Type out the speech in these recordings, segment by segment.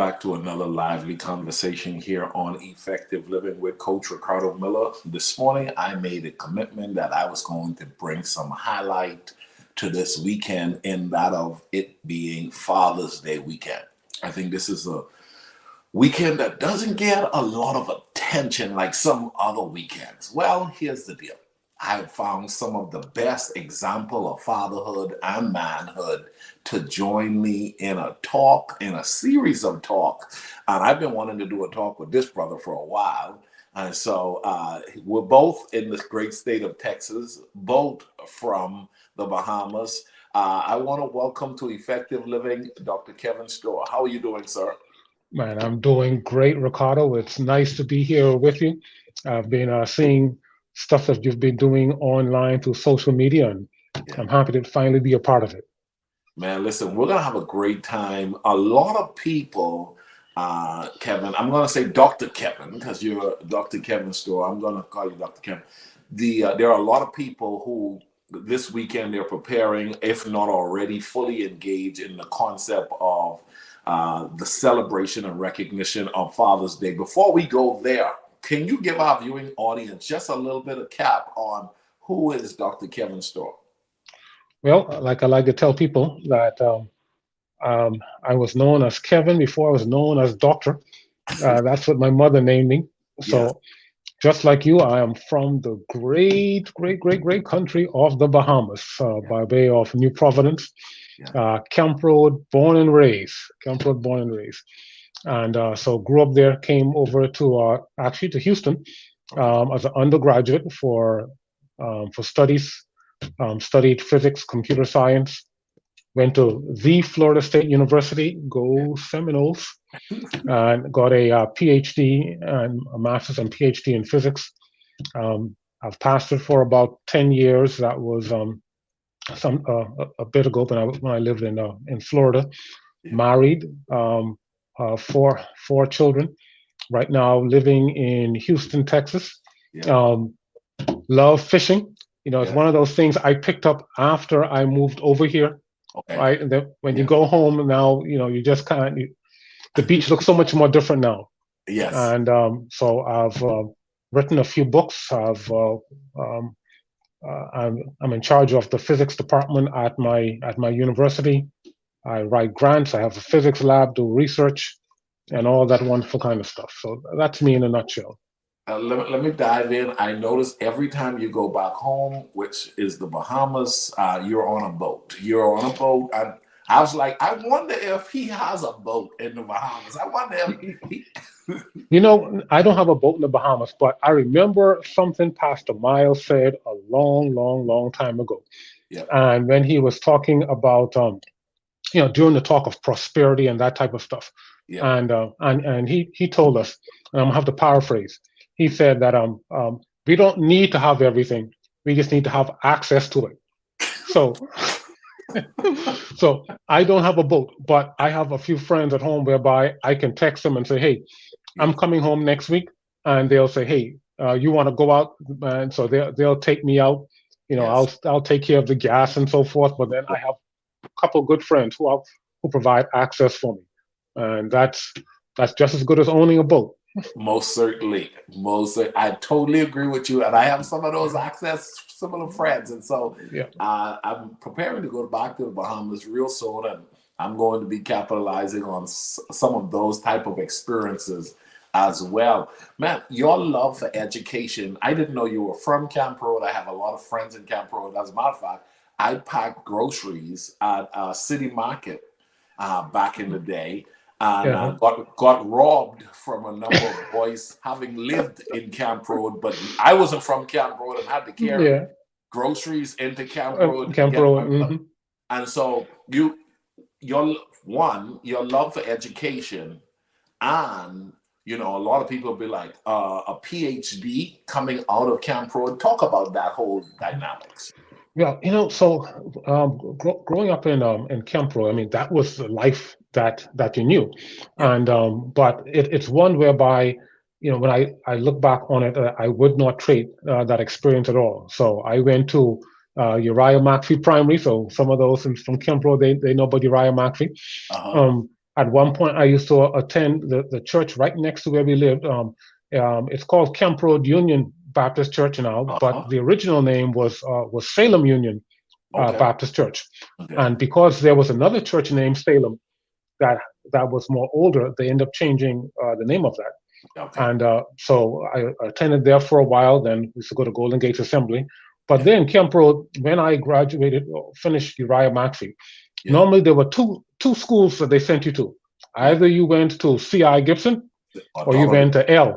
back to another lively conversation here on Effective Living with Coach Ricardo Miller. This morning, I made a commitment that I was going to bring some highlight to this weekend, in that of it being Father's Day weekend. I think this is a weekend that doesn't get a lot of attention like some other weekends. Well, here's the deal. I have found some of the best example of fatherhood and manhood to join me in a talk, in a series of talks. And I've been wanting to do a talk with this brother for a while. And so we're both in this great state of Texas, both from the Bahamas. I want to welcome to Effective Living, Dr. Kevin Storr. How are you doing, sir? Man, I'm doing great, Ricardo. It's nice to be here with you. I've been seeing stuff that you've been doing online through social media, and Yeah. I'm happy to finally be a part of it. Man, listen, we're going to have a great time. A lot of people, Kevin, I'm going to say Dr. Kevin because you're Dr. Kevin Storr. I'm going to call you Dr. Kevin. There are a lot of people who this weekend they're preparing, if not already fully engaged in the concept of the celebration and recognition of Father's Day. Before we go there, can you give our viewing audience just a little bit of cap on who is Dr. Kevin Storr? Well, like I like to tell people that I was known as Kevin before I was known as Doctor. That's what my mother named me. Yes. So just like you, I am from the great, great, great, great country of the Bahamas Yeah. by way of New Providence, Yeah. Camp Road, born and raised. Camp Road, born and raised. And so grew up there, came over to actually to Houston Okay. as an undergraduate for studies, studied physics, computer science, went to the Florida State University, go Seminoles, and got a PhD and a master's and PhD in physics. I've pastored for about 10 years. That was a bit ago when I lived in Florida. Yeah. Married, four children. Right now, living in Houston, Texas. Yeah. Um, love fishing. It's Yeah. one of those things I picked up after I moved over here. Okay. Right, and then when you Yeah. go home now, you just the beach looks so much more different now. Yes. And so I've written a few books. I'm in charge of the physics department at my university. I write grants. I have a physics lab, do research, and all that wonderful kind of stuff. So that's me in a nutshell. Let me dive in. I notice every time you go back home, which is the Bahamas, you're on a boat. You're on a boat. I was like, I wonder if he has a boat in the Bahamas. I wonder if he. I don't have a boat in the Bahamas, but I remember something Pastor Miles said a long, long, long time ago. Yeah. And when he was talking about, during the talk of prosperity and that type of stuff, Yeah. and he told us, and I'm gonna have to paraphrase. He said that we don't need to have everything. We just need to have access to it. So so I don't have a boat, but I have a few friends at home whereby I can text them and say, "Hey, I'm Yeah. coming home next week," and they'll say, "Hey, you want to go out?" And so they'll take me out. Yes. I'll take care of the gas and so forth. But then I have a couple of good friends who provide access for me, and that's just as good as owning a boat. Most certainly. I totally agree with you. And I have some of those access, similar friends. And so Yeah. I'm preparing to go back to the Bahamas real soon. And I'm going to be capitalizing on some of those type of experiences as well. Man, your love for education. I didn't know you were from Camp Road. I have a lot of friends in Camp Road. As a matter of fact, I packed groceries at City Market back in the day, and Yeah. got robbed from a number of boys having lived in Camp Road, but I wasn't from Camp Road and had to carry Yeah. groceries into Camp Road to Camp get Road. my stuff. And so your love for education, and a lot of people be like a PhD coming out of Camp Road. Talk about that whole dynamics. Yeah, so growing up in Kempro, I mean, that was the life that you knew, Yeah. and but it's one whereby, when I look back on it, I would not trade that experience at all. So I went to Uriah McPhee Primary. So some of those from Kempro, they know about Uriah McPhee. Uh-huh. Um, At one point, I used to attend the church right next to where we lived. It's called Kemp Road Union Baptist Church now, but Uh-huh. the original name was Salem Union Okay. Baptist Church. Okay. And because there was another church named Salem that was more older, they ended up changing the name of that. Okay. And so I attended there for a while. Then we used to go to Golden Gates Assembly. But Yeah. then Kemp Road, when I graduated, finished Uriah Maxey, Yeah. normally there were two schools that they sent you to. Yeah. Either you went to C.I. Gibson or you Authority. went to L.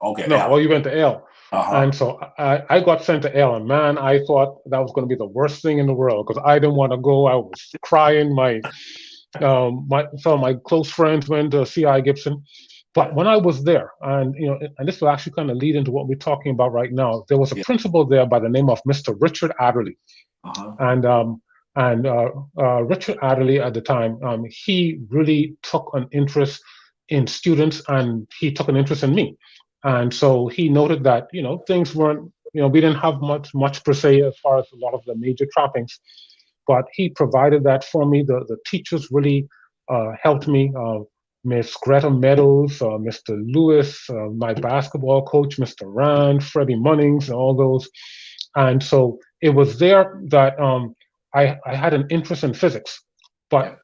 Okay. No, Yeah. or you went to L. Uh-huh. And so I got sent to L. And man, I thought that was going to be the worst thing in the world because I didn't want to go. I was crying. Some of my close friends went to C.I. Gibson. Yeah. But when I was there, and and this will actually kind of lead into what we're talking about right now, there was a Yeah. principal there by the name of Mr. Richard Adderley, Uh-huh. and Richard Adderley at the time, he really took an interest in students, and he took an interest in me, Right. and so he noted that things weren't, we didn't have much per se as far as a lot of the major trappings, but he provided that for me. The teachers really helped me. Miss Greta Meadows, Mr. Lewis, my basketball coach, Mr. Rand, Freddie Munnings, and all those. And so it was there that I had an interest in physics, Yeah. but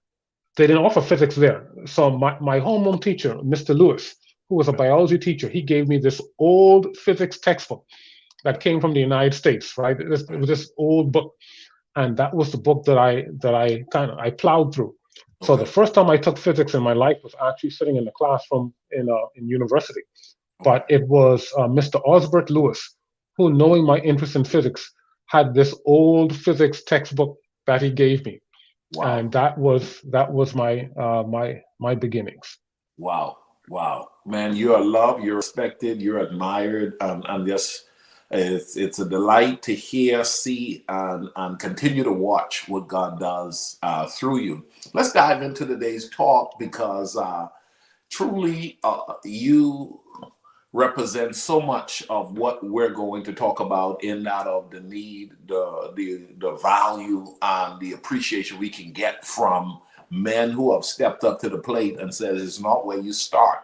they didn't offer physics there. So my homeroom teacher, Mr. Lewis, who was a Yeah. biology teacher, he gave me this old physics textbook Yeah. that came from the United States, right? It Right. was this old book, and that was the book that I plowed through. So the Okay. first time I took physics in my life was actually sitting in the classroom in university. Okay. But it was Mr. Osbert Lewis who, knowing my interest in physics, had this old physics textbook that he gave me, Wow. and that was my beginnings. Wow. Wow. Man, you're loved, you're respected, you're admired, and just it's a delight to hear, see, and continue to watch what God does through you. Let's dive into today's talk because truly you represent so much of what we're going to talk about in that of the need, the value, and the appreciation we can get from men who have stepped up to the plate and said it's not where you start,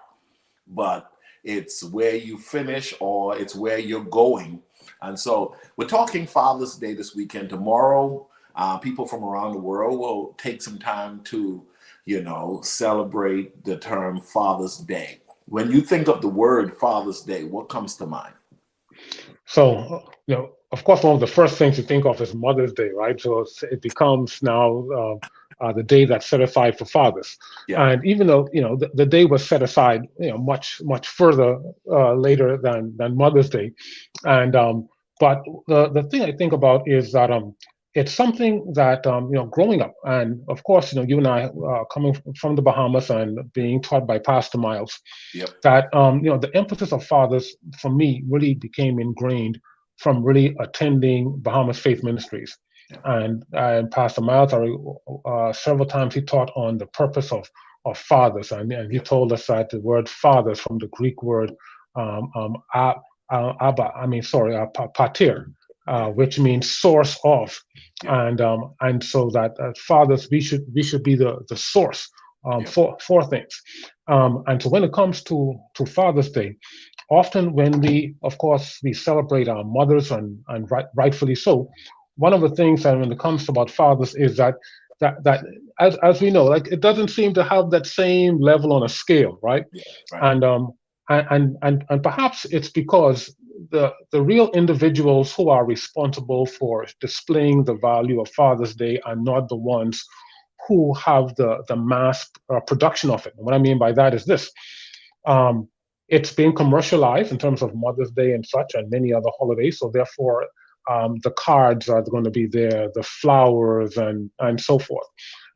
but it's where you finish or it's where you're going. And so we're talking Father's Day this weekend. Tomorrow, people from around the world will take some time to, celebrate the term Father's Day. When you think of the word Father's Day, what comes to mind? So, of course, one of the first things you think of is Mother's Day, right? So it becomes now the day that's set aside for fathers. Yeah. And even though the day was set aside, much further later than Mother's Day, and but the thing I think about is that it's something that growing up, and of course, you and I coming from the Bahamas and being taught by Pastor Miles, Yep. that the emphasis of fathers for me really became ingrained from really attending Bahamas Faith Ministries. Yep. And Pastor Miles, several times he taught on the purpose of fathers, and he Yep. told us that the word fathers from the Greek word abba, pater, Yep. which means source of, Yep. and so that fathers, we should be the source Yep. for things. And so when it comes to Father's Day, often when of course, we celebrate our mothers, and rightfully so, one of the things that when it comes to about fathers is that as we know, like, it doesn't seem to have that same level on a scale, right? Yeah. Right. And perhaps it's because the real individuals who are responsible for displaying the value of Father's Day are not the ones who have the mass production of it. And what I mean by that is this. It's been commercialized in terms of Mother's Day and such, and many other holidays. So therefore, the cards are going to be there, the flowers, and so forth.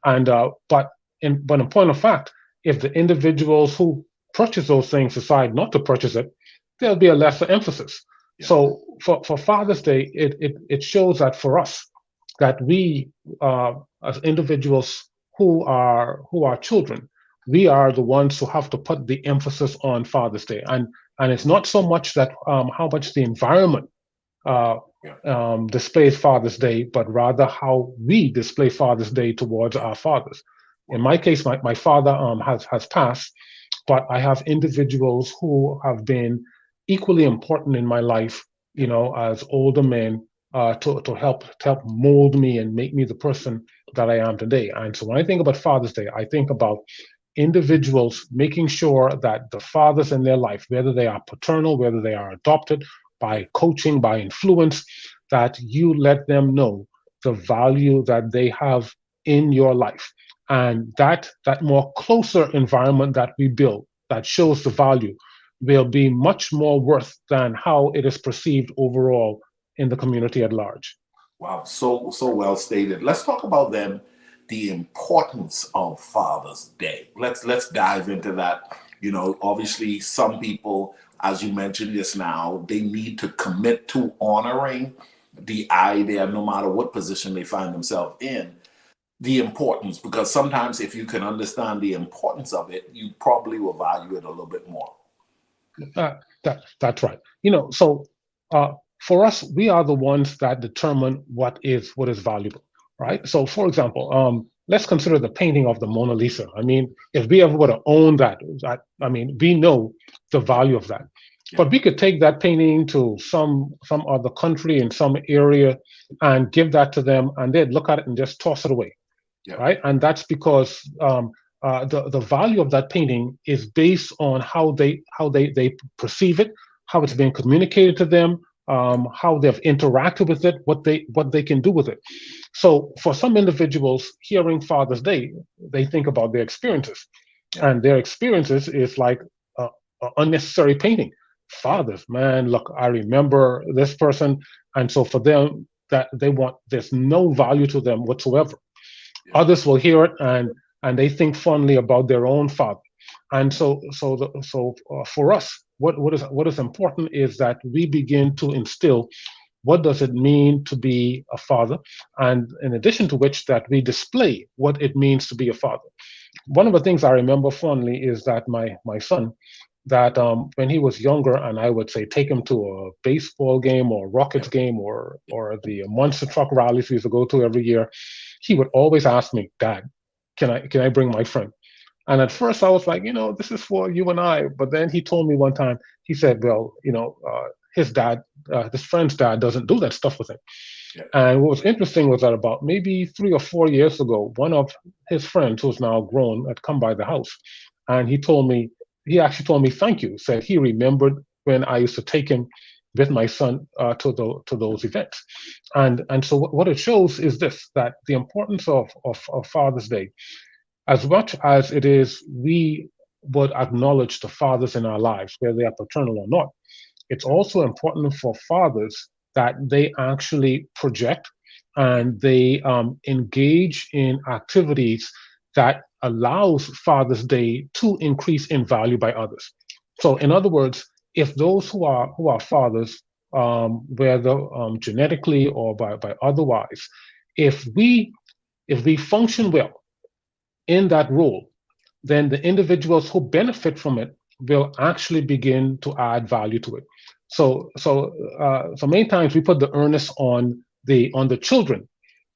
And but in point of fact, if the individuals who purchase those things decide not to purchase it, there'll be a lesser emphasis. Yeah. So for Father's Day, it shows that for us, that we as individuals who are children, we are the ones who have to put the emphasis on Father's Day, and it's not so much that how much the environment uh, Yeah. displays Father's Day, but rather how we display Father's Day towards Yeah. our fathers. In my case, my father has passed, but I have individuals who have been equally important in my life, Yeah. as older men, to help mold me and make me the person that I am today. And so when I think about Father's Day, I think about individuals making sure that the fathers in their life, whether they are paternal, whether they are adopted, Yeah. by coaching, by influence, that you let them know the value that they have in your life. And that more closer environment that we build that shows the value will be much more worth than how it is perceived overall in the community at large. Wow, so well stated. Let's talk about then the importance of Father's Day. Let's dive into that. Obviously, some people, as you mentioned just now, they need to commit to honoring the idea, no matter what position they find themselves in, the importance. Because sometimes, if you can understand the importance of it, you probably will value it a little bit more. That's right. So uh, for us, we are the ones that determine what is valuable, Yeah, right? So, for example, let's consider the painting of the Mona Lisa. I mean, if we ever would have owned I mean, we know the yeah, value of that. yeah, But we could take that painting to some other country in some area and give that to them, and they'd look at it and just toss it away, yeah, right? And that's because the value of that painting is based on how they perceive it, how it's yeah, being communicated to them, yeah, how they've interacted with it, what they can do with it. So for some individuals, hearing Father's Day, they think about their experiences, yeah, and their experiences is like a, a unnecessary painting. yeah, Fathers, man, look, I remember this person, and so for them, that they want there's no value to them whatsoever. yeah, Others will hear it and they think fondly about their own father. And for us, what is important is that we begin to instill what does it mean to be a father, and in addition to which that we display what it means to be a father. One of the things I remember fondly is that my son, that when he was younger, and I would say take him to a baseball game or yeah, Rockets game or the monster truck rallies we used to go to every year, he would always ask me, Dad, can I bring my friend? And at first I was like, this is for you and I. But then he told me one time, he said, well, his dad, his friend's dad doesn't do that stuff with him. yeah, And what was interesting was that about maybe 3 or 4 years ago, one of his friends, who's now grown, had come by the house. And he actually told me, thank you, said he remembered when I used to take him with my son to those events. And so what it shows is this, that the importance of Father's Day, as much as it is we would acknowledge the fathers in our lives, whether they are paternal or not, it's yeah, also important for fathers that they actually project yeah, and they engage in activities that allows Father's Day to increase in value by others. So, yeah, in other words, if those who are fathers, whether genetically or by otherwise, if we function well in that role, then the individuals who benefit from it will actually begin to add value to it. So many times we put the onus on the children,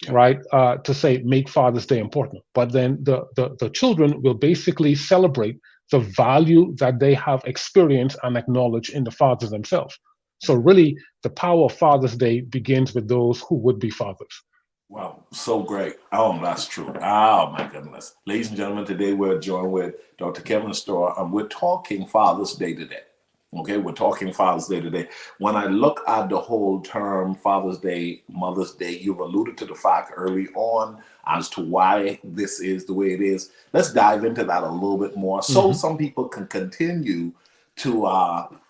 yeah. right, to say make Father's Day important, but then the children will basically celebrate the value that they have experienced and acknowledged in the fathers themselves. So Yeah. really, the power of Father's Day begins with those who would be fathers. Wow, so great. Oh, that's true. Oh, my goodness. Ladies and gentlemen, today we're joined with Dr. Kevin Storr, and we're talking Father's Day today. Okay, we're talking Father's Day today. When I look at the whole term Father's Day, Mother's Day, you've alluded to the fact early on as to why this is the way it is. Let's dive into that a little bit more so Mhm. some people can continue to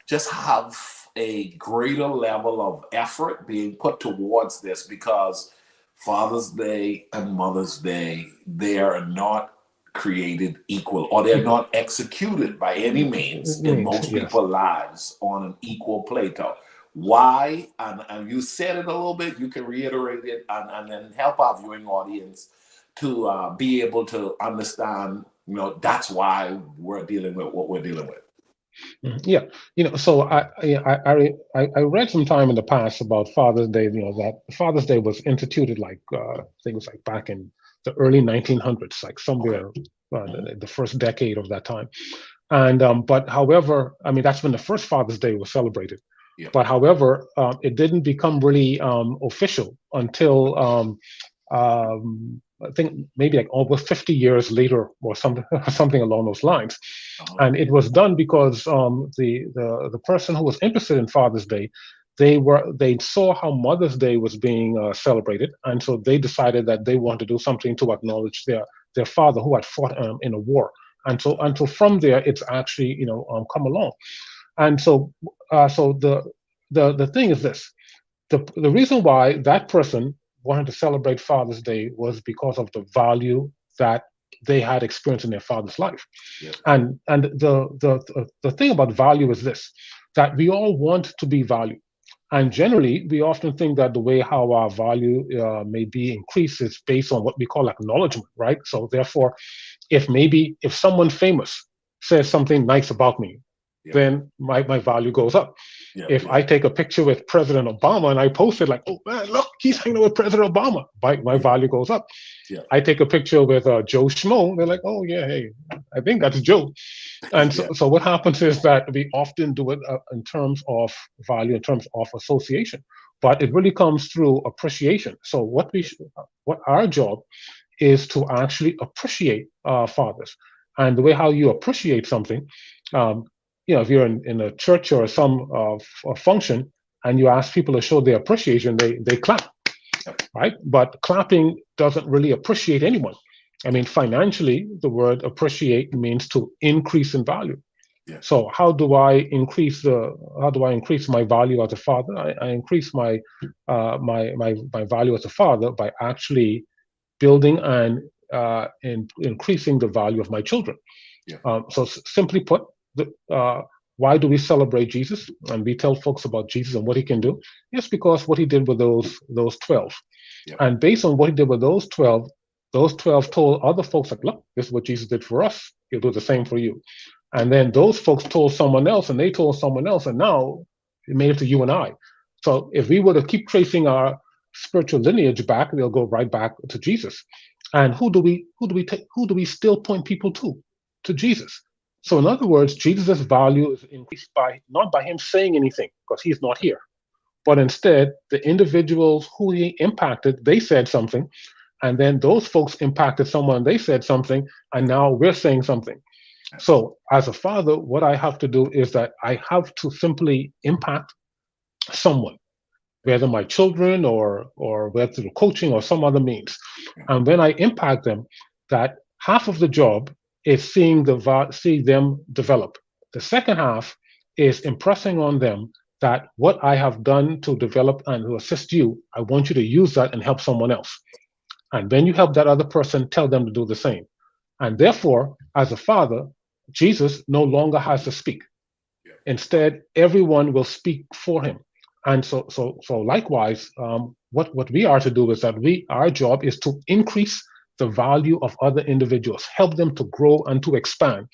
just have a greater level of effort being put towards this, because Father's Day and Mother's Day, they are not created equal, or they're Equal. not executed by any means in Means most yes. people's lives on an equal plateau. Why? And you said it a little bit, you can reiterate it and then help our viewing audience to be able to understand, that's why we're dealing with what we're dealing with. Mhm. Yeah, so I read some time in the past about Father's Day. That Father's Day was instituted, like I think it was like back in the early 1900s, like somewhere the first decade of that time. And but however, I mean, that's when the first Father's Day was celebrated. Yeah. But however, it didn't become really official until I think maybe like over 50 years later or something, something along those lines. And it was done because the person who was interested in Father's Day, they saw how Mother's Day was being celebrated, and so they decided that they wanted to do something to acknowledge their father who had fought in a war. And so from there, it's actually come along. And so the thing is this: the reason why that person wanted to celebrate Father's Day was because of the value that they had experienced in their father's life. Yeah. And the thing about value is this: that we all want to be valued. And generally, we often think that the way how our value may be increased is based on what we call acknowledgement, right? So therefore, if someone famous says something nice about me, Yeah. then my value goes up. Yeah. If I take a picture with President Obama and I post it like, oh man, look, he's hanging out with President Obama, my value goes up. Yeah. I take a picture with Joe Schmo, they're like, oh yeah, hey, I think that's Joe. And so what happens is that we often do it in terms of value, in terms of association, but it really comes through appreciation. So what our job is to actually appreciate fathers. And the way how you appreciate something, if you're in a church or some function and you ask people to show their appreciation, they clap, right? But clapping doesn't really appreciate anyone. I mean, financially, the word appreciate means to increase in value. Yeah. So how do I increase my value as a father? I increase my value as a father by actually building and increasing the value of my children. Yeah. So simply put, why do we celebrate Jesus and we tell folks about Jesus and what he can do? It's because what he did with those 12. Yeah. And based on what he did with those 12 told other folks, like, look, this is what Jesus did for us. He'll do the same for you. And then those folks told someone else, and they told someone else, and now it made it to you and I. So if we were to keep tracing our spiritual lineage back, they'll go right back to Jesus. And who do we still point people to? To Jesus. So in other words, Jesus' value is increased by not by him saying anything, because he's not here, but instead the individuals who he impacted, they said something, and then those folks impacted someone, they said something, and now we're saying something. So as a father, what I have to do is that I have to simply impact someone, whether my children or whether through coaching or some other means. And when I impact them, that half of the job is seeing them develop. The second half is impressing on them that what I have done to develop and to assist you, I want you to use that and help someone else. And when you help that other person, tell them to do the same. And therefore, as a father, Jesus no longer has to speak. Instead, everyone will speak for him. And so likewise, what we are to do is that our job is to increase the value of other individuals, help them to grow and to expand.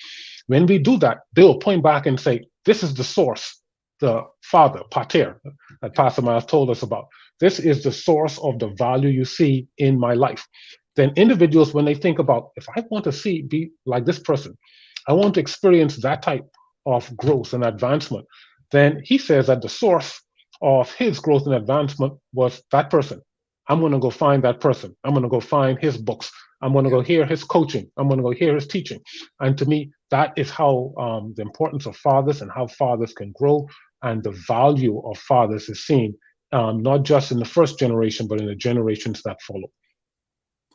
When we do that, they will point back and say, this is the source, the Father, Pater, that Pastor Miles told us about. This is the source of the value you see in my life. Then individuals, when they think about, if I want to be like this person, I want to experience that type of growth and advancement, then he says that the source of his growth and advancement was that person. I'm going to go find that person. I'm going to go find his books. I'm going to go hear his coaching. I'm going to go hear his teaching. And to me, that is how the importance of fathers and how fathers can grow, and the value of fathers is seen not just in the first generation, but in the generations that follow.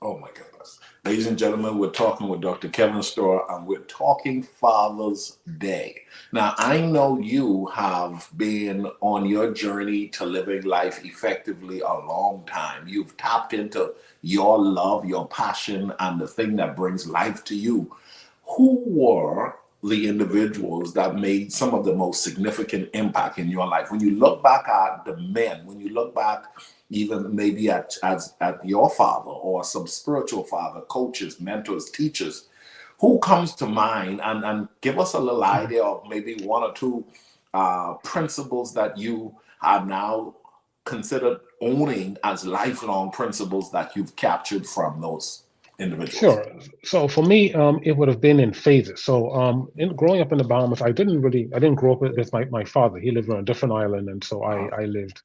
Oh my goodness. Ladies and gentlemen, we're talking with Dr. Kevin Storr, and we're talking Father's Day. Now, I know you have been on your journey to living life effectively a long time. You've tapped into your love, your passion, and the thing that brings life to you. Who were the individuals that made some of the most significant impact in your life? When you look back at the men, when you look back even maybe at your father or some spiritual father, coaches, mentors, teachers, who comes to mind? And give us a little idea of maybe one or two principles that you have now considered owning as lifelong principles that you've captured from those individuals? Sure. So for me, it would have been in phases. So in growing up in the Bahamas, I didn't grow up with my father. He lived on a different island, and so Uh-huh. I lived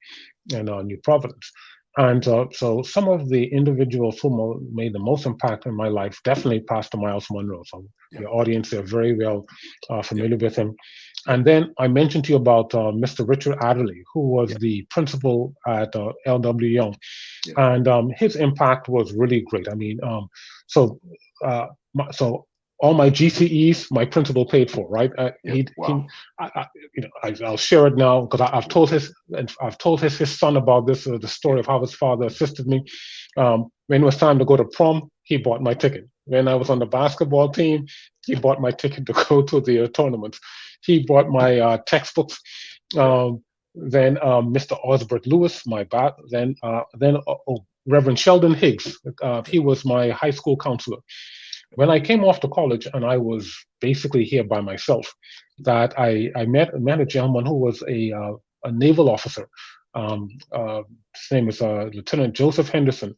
in New Providence. And so some of the individuals who made the most impact in my life, definitely Pastor Miles Monroe. So Yeah. your audience are very well Yeah. familiar with him. Yeah. And then I mentioned to you about Mr. Richard Adderley, who was Yeah. the principal at LW Young, Yeah. and his impact was really great. I mean, so uh, so all my GCEs, my principal paid for, right? Yeah. Wow. I'll share it now because I've Yeah. told his son about this, the Yeah. story of how his father assisted me. When it was time to go to prom, he bought my ticket. When I was on the basketball team, he bought my ticket to go to the tournaments. He bought my textbooks. Yeah. Then Mr. Osbert Lewis, Reverend Sheldon Higgs. Yeah. He was my high school counselor. When I came off to college and I was basically here by myself, that I met a gentleman who was a naval officer. His name is Lieutenant Joseph Henderson,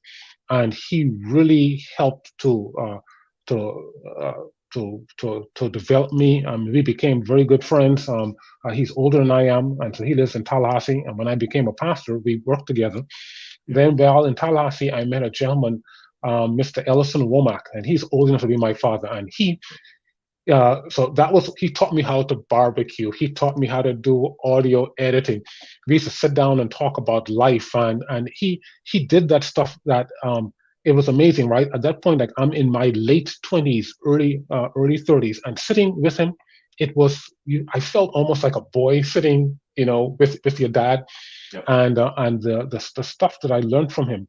and he really helped to uh, to develop me. We became very good friends. He's older than I am, and so he lives in Tallahassee. And when I became a pastor, we worked together. Yeah. Then, while in Tallahassee, I met a gentleman, Mr. Ellison Womack, and he's old enough to be my father. And he taught me how to barbecue. He taught me how to do audio editing. We used to sit down and talk about life, and he did that stuff that it was amazing, right? At that point, like I'm in my late 20s, early 30s, and sitting with him, I felt almost like a boy sitting, with your dad, Yeah. and the stuff that I learned from him,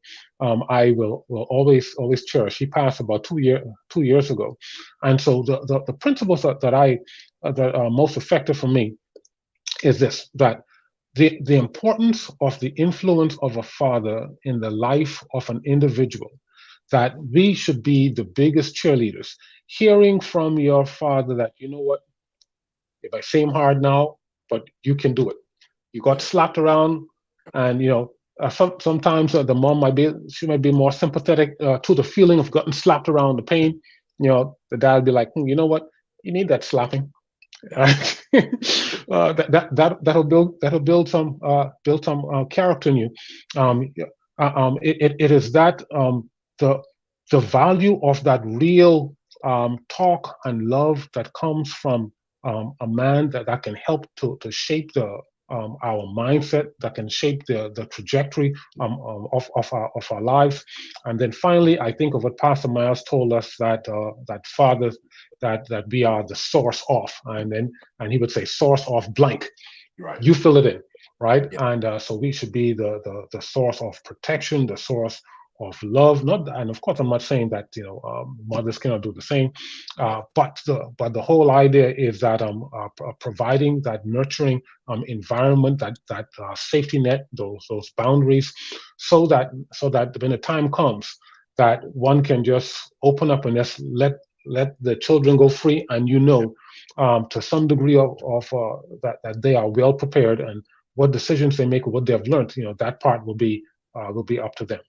I will always cherish. He passed about 2 years ago, and so the principles that are most effective for me is this: that the importance of the influence of a father in the life of an individual, that we should be the biggest cheerleaders. Hearing from your father that, you know what, if I say him hard now, but you can do it. You got Yeah. slapped around, and sometimes the mom might be more sympathetic to the feeling of getting slapped around, the pain. The dad would be like, you know what, you need that slapping. Yeah. Right? That'll build some character in you. Yeah. It is that the the value of that real talk and love that comes from a man that can help to shape our mindset, that can shape the trajectory of our lives. And then finally, I think of what Pastor Miles told us, that fathers, that we are the source of, and he would say source of blank. You're right. You fill it in, right? Yeah. And so we should be the source of protection, the source of love. Not, and of course, I'm not saying that mothers cannot do the same, Right. but the whole idea is that providing that nurturing environment, that safety net, those boundaries, so that when the time comes, that one can just open up and just let the children go free, and Yeah. to some degree that they are well prepared, and what decisions they make, what they have learned, that part will be up to them.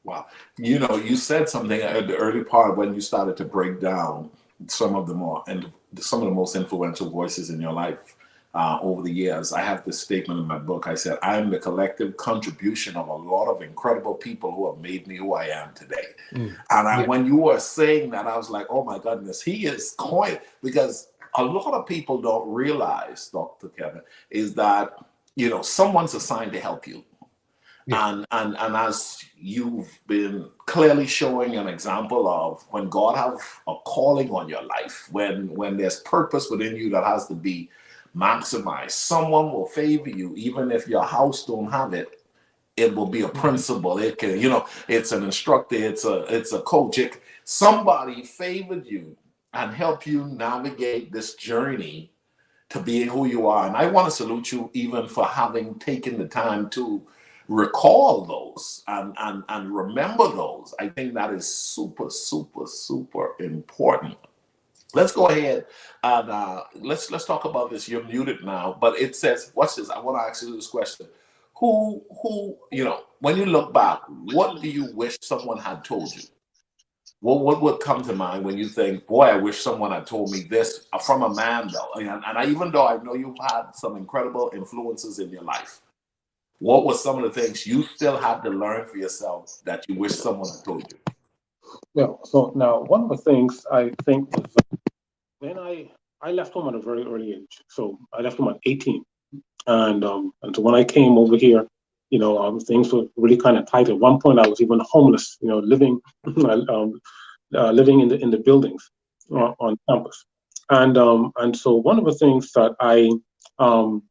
Wow. You said something at the early part when you started to break down some of the more and some of the most influential voices in your life over the years. I have this statement in my book. I said, I am the collective contribution of a lot of incredible people who have made me who I am today. Mm. And Yeah. when you were saying that, I was like, oh my goodness, he is quite, because a lot of people don't realize, Dr. Kevin, is that, someone's assigned to help you. Yeah. And as you've been clearly showing an example of when God have a calling on your life, when there's purpose within you that has to be maximized, someone will favor you, even if your house don't have it. It will be a principal. It can, it's an instructor. It's a coach. Somebody favored you and help you navigate this journey to being who you are. And I want to salute you even for having taken the time to recall those and remember those. I think that is super, super, super important. Let's go ahead and let's talk about this. You're muted now, but it says, what's this? I want to ask you this question. Who, when you look back, what do you wish someone had told you? what would come to mind when you think, boy, I wish someone had told me this from a man, though? And I, even though I know you've had some incredible influences in your life, what were some of the things you still had to learn for yourself that you wish someone had told you? Yeah. So now, one of the things I think was when I left home at a very early age. So I left home at 18, and so when I came over here, things were really kind of tight. At one point, I was even homeless. Living living in the buildings Yeah, on campus, and so one of the things um,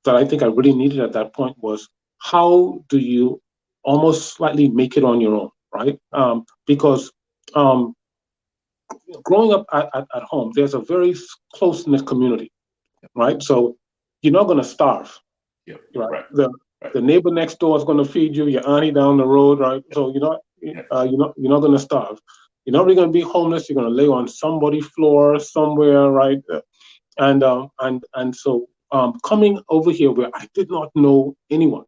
that I think I really needed at that point was how do you almost slightly make it on your own, right? Because um, growing up at home, there's a very close knit community, right? So you're not going to starve, yeah, right? right, right, The neighbor next door is going to feed you, your auntie down the road, right? So yeah, you're not going to starve. You're not really going to be homeless. You're going to lay on somebody's floor somewhere, right? And so coming over here where I did not know anyone,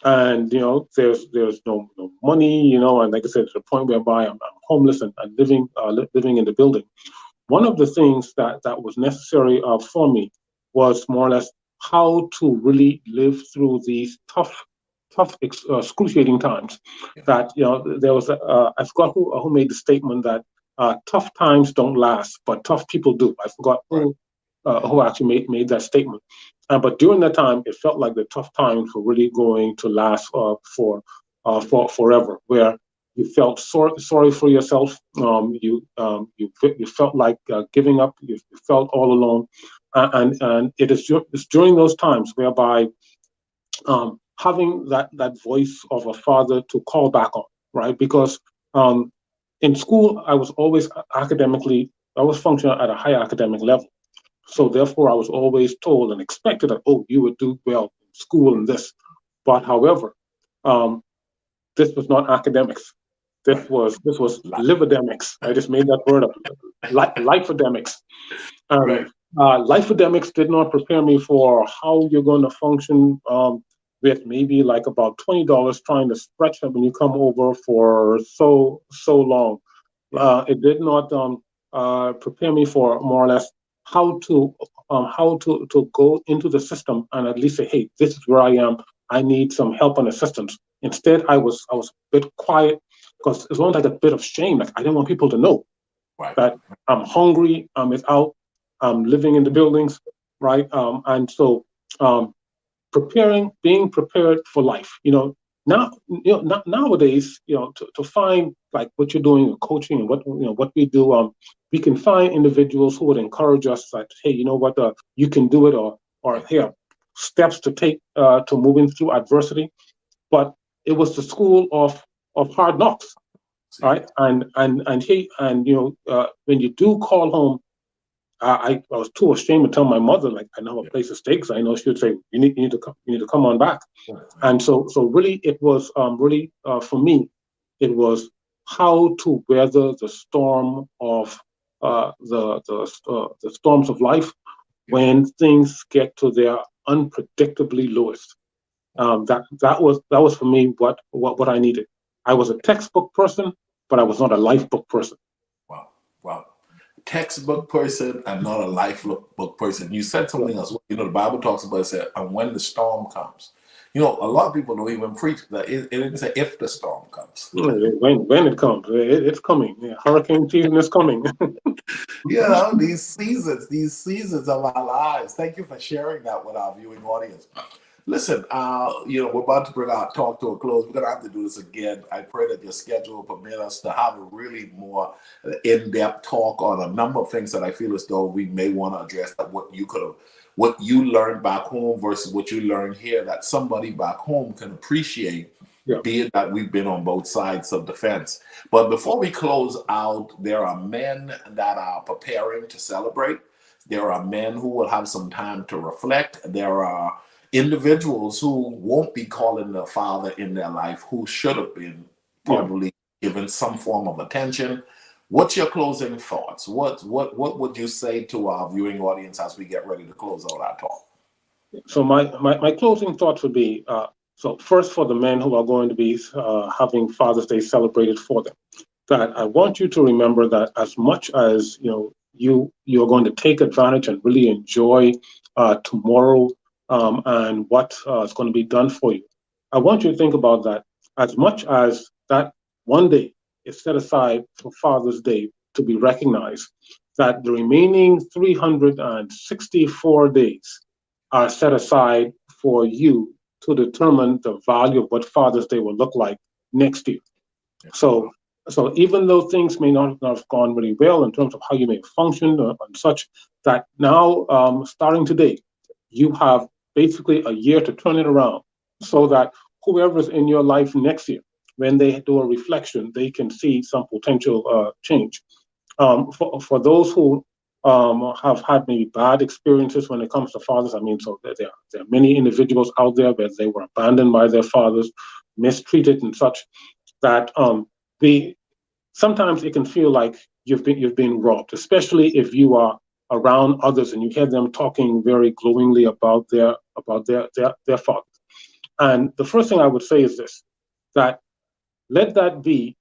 and there's no money, and like I said, to the point whereby I'm homeless and living in the building. One of the things that was necessary for me was more or less how to really live through these tough, excruciating times. yeah, That there was I forgot who made the statement that tough times don't last, but tough people do. I forgot right, who actually made that statement. But during that time, it felt like the tough times were really going to last for forever, where you felt sorry for yourself. You felt like giving up. You felt all alone, and it's during those times whereby having that voice of a father to call back on, right? Because in school, I was always academically, I was functioning at a high academic level. So therefore, I was always told and expected that, oh, you would do well in school and this. But however, um, this was not academics. right, This was lividemics. I just made that word up. Lifedemics. And right, lifedemics did not prepare me for how you're going to function with maybe like about $20 trying to stretch it when you come over for so long. yeah, It did not prepare me for more or less how to go into the system and at least say, hey, this is where I am. I need some help and assistance. Instead, I was a bit quiet because it's almost like a bit of shame. Like I didn't want people to know right, that I'm hungry, I'm without, I'm living in the buildings, right? And so um, being prepared for life. Nowadays, to find like what you're doing in coaching and what we do, we can find individuals who would encourage us, like, hey, you know what, you can do it, or yeah, here, steps to take to moving through adversity. But it was the school of hard knocks, see, right? And he and when you do call home, I was too ashamed to tell my mother, like, I know a yeah, place of steaks. I know she would say, you need to come on back. yeah, And so really it was really for me, it was how to weather the storm of the storms of life yeah, when things get to their unpredictably lowest. wow, That was for me what I needed. I was a textbook person, but I was not a life book person. wow, wow. Textbook person and not a life book person. You said Yeah. something else. The Bible talks about it, said, and when the storm comes. A lot of people don't even preach that. It didn't say if the storm comes. When it comes, it's coming. Yeah, hurricane season is coming. These seasons of our lives. Thank you for sharing that with our viewing audience. Listen, we're about to bring our talk to a close. We're gonna have to do this again. I pray that your schedule will permit us to have a really more in-depth talk on a number of things that I feel as though we may want to address. That what you learned back home versus what you learned here, that somebody back home can appreciate, Yeah. be it that we've been on both sides of the fence. But before we close out, there are men that are preparing to celebrate. There are men who will have some time to reflect. There are individuals who won't be calling their father in their life who should have been Yeah. probably given some form of attention. What's your closing thoughts? What would you say to our viewing audience as we get ready to close out our talk? So my closing thoughts would be so first for the men who are going to be having Father's Day celebrated for them. that I want you to remember that as much as you're going to take advantage and really enjoy tomorrow and what is going to be done for you. I want you to think about that as much as that one day is set aside for Father's Day to be recognized, that the remaining 364 days are set aside for you to determine the value of what Father's Day will look like next year. So, so even though things may not have gone really well in terms of how you may function and such, that now starting today, you have basically a year to turn it around, so that whoever's in your life next year, when they do a reflection, they can see some potential change. For those who have had maybe bad experiences when it comes to fathers, I mean, so there are many individuals out there where they were abandoned by their fathers, mistreated and such, that the sometimes it can feel like you've been robbed, especially if you are around others and you hear them talking very glowingly about their father. And the first thing I would say is this: that let that be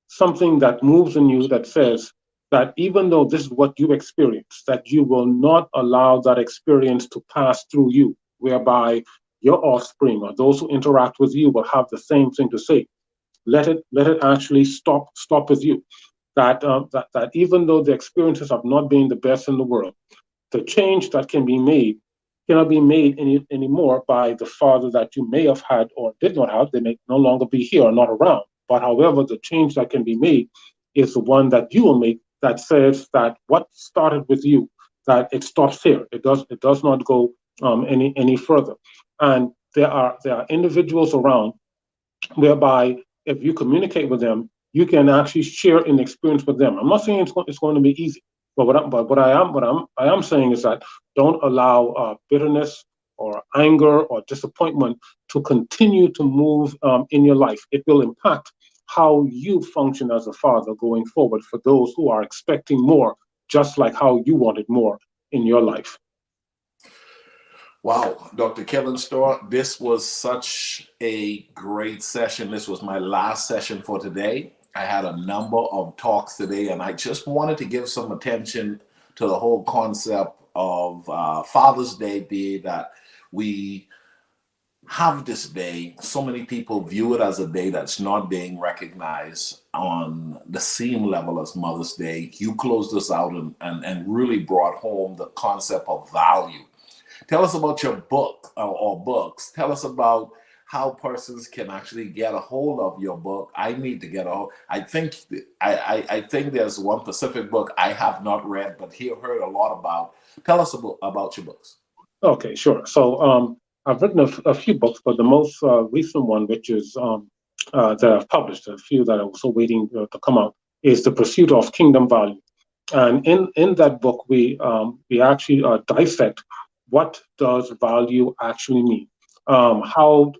something that moves in you, that says that even though this is what you experience, that you will not allow that experience to pass through you, whereby your offspring or those who interact with you will have the same thing to say. Let it actually stop with you. That even though the experiences have not been the best in the world, the change that can be made cannot be made anymore by the father that you may have had or did not have. They may no longer be here or not around. But however, the change that can be made is the one that you will make, that says that what started with you, that it stops here. It does not go any further. And there are individuals around whereby if you communicate with them, you can actually share an experience with them. I'm not saying it's going to be easy, but what I am saying is that don't allow bitterness or anger or disappointment to continue to move in your life. It will impact how you function as a father going forward for those who are expecting more, just like how you wanted more in your life. Wow, Dr. Kevin Storr, this was such a great session. This was my last session for today. I had a number of talks today, and I just wanted to give some attention to the whole concept of Father's Day, be that we have this day. So many people view it as a day that's not being recognized on the same level as Mother's Day. You closed us out and really brought home the concept of value. Tell us about your book or books. Tell us about how persons can actually get a hold of your book. I need to get a hold. I think there's one specific book I have not read, but heard a lot about. Tell us about your books. Okay, sure. So I've written a few books, but the most recent one, which is that I've published, a few that are also waiting to come out, is The Pursuit of Kingdom Value. And in that book, we actually dissect what does value actually mean, how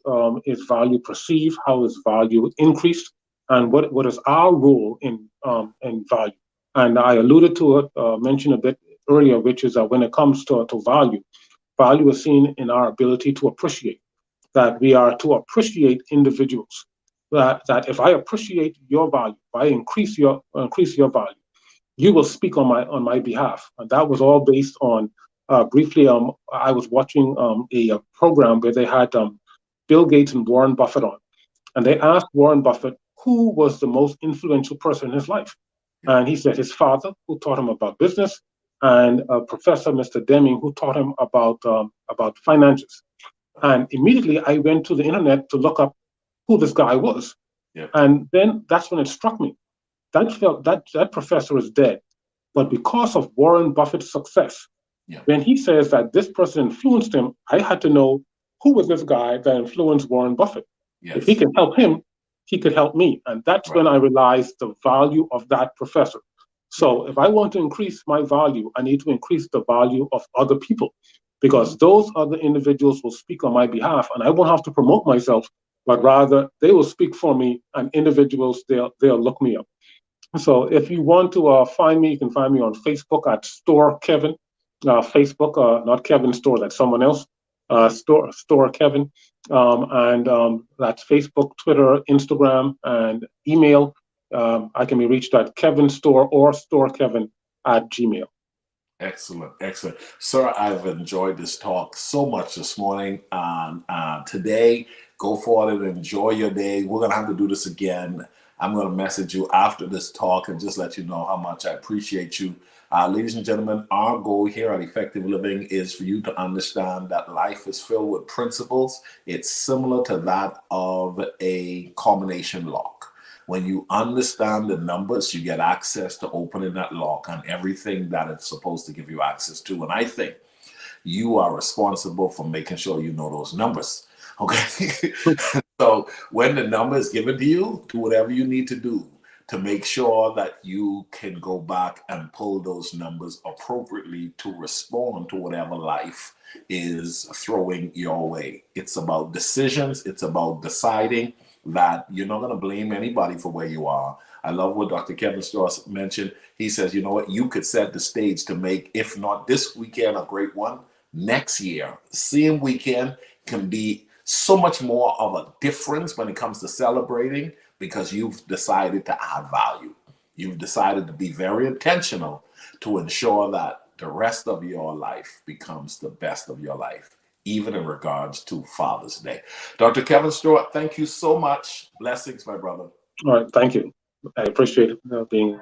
is value perceived, how is value increased, and what is our role in value. And I alluded to it, mentioned a bit earlier, which is that when it comes to value, value is seen in our ability to appreciate, that we are to appreciate individuals. That if I appreciate your value, if I increase your value, you will speak on my behalf. And that was all based on briefly. I was watching a program where they had Bill Gates and Warren Buffett on, and they asked Warren Buffett who was the most influential person in his life, and he said his father, who taught him about business, and Professor Mr. Deming, who taught him about finances. And immediately I went to the internet to look up who this guy was, Yeah. and then that's when it struck me. That professor is dead, but because of Warren Buffett's success, Yeah. when he says that this person influenced him, I had to know who was this guy that influenced Warren Buffett. Yes. If he can help him, he could help me. And that's Right. when I realized the value of that professor. So if I want to increase my value, I need to increase the value of other people, because those other individuals will speak on my behalf, and I won't have to promote myself, but rather they will speak for me, and individuals, they'll look me up. So if you want to find me, you can find me on Facebook at Storr Kevin. Facebook, not Kevin Storr, that's someone else. Storr Kevin, and that's Facebook, Twitter, Instagram, and email I can be reached at Kevin Storr or StorrKevin@gmail. Excellent, excellent. Sir, I've enjoyed this talk so much this morning. Today, go forward and enjoy your day. We're going to have to do this again. I'm going to message you after this talk and just let you know how much I appreciate you. Ladies and gentlemen, our goal here at Effective Living is for you to understand that life is filled with principles. It's similar to that of a combination lock. When you understand the numbers, you get access to opening that lock and everything that it's supposed to give you access to. And I think you are responsible for making sure you know those numbers. Okay. So when the number is given to you, do whatever you need to do to make sure that you can go back and pull those numbers appropriately to respond to whatever life is throwing your way. It's about decisions. It's about deciding that you're not going to blame anybody for where you are. I love what Dr. Kevin Storr mentioned. He says, you know what, you could set the stage to make, if not this weekend, a great one. Next year, same weekend can be so much more of a difference when it comes to celebrating because you've decided to add value. You've decided to be very intentional to ensure that the rest of your life becomes the best of your life, even in regards to Father's Day. Dr. Kevin Storr, thank you so much. Blessings, my brother. All right, thank you. I appreciate being